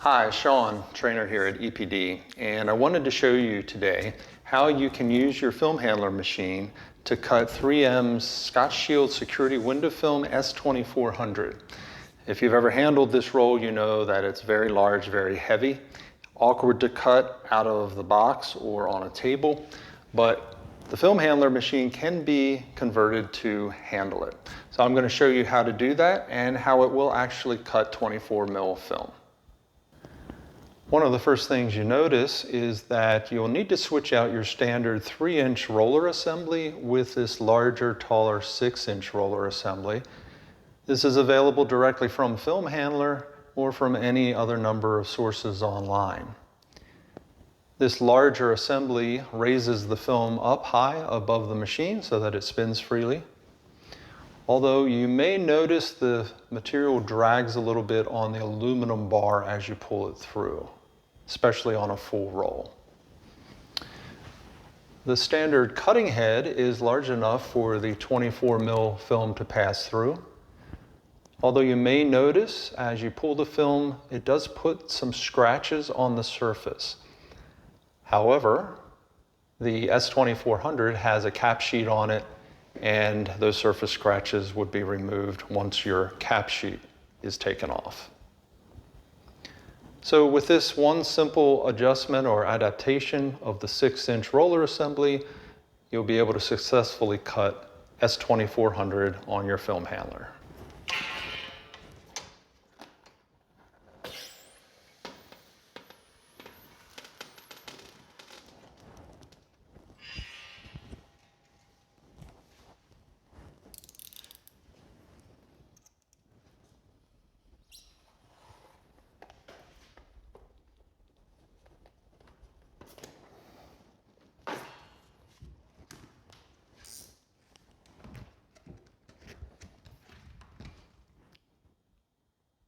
Hi, Shawn, trainer here at EPD, and I wanted to show you today how you can use your film handler machine to cut 3M's Scotchshield security window film S2400. If you've ever handled this roll, you know that it's very large, very heavy, awkward to cut out of the box or on a table, but the film handler machine can be converted to handle it. So I'm going to show you how to do that and how it will actually cut 24mm film. One of the first things you notice is that you'll need to switch out your standard 3-inch roller assembly with this larger, taller 6-inch roller assembly. This is available directly from Film Handler or from any other number of sources online. This larger assembly raises the film up high above the machine so that it spins freely. Although you may notice the material drags a little bit on the aluminum bar as you pull it through, especially on a full roll. The standard cutting head is large enough for the 24mm film to pass through. Although you may notice as you pull the film, it does put some scratches on the surface. However, the S2400 has a cap sheet on it, and those surface scratches would be removed once your cap sheet is taken off. So with this one simple adjustment or adaptation of the 6-inch roller assembly, you'll be able to successfully cut S2400 on your film handler.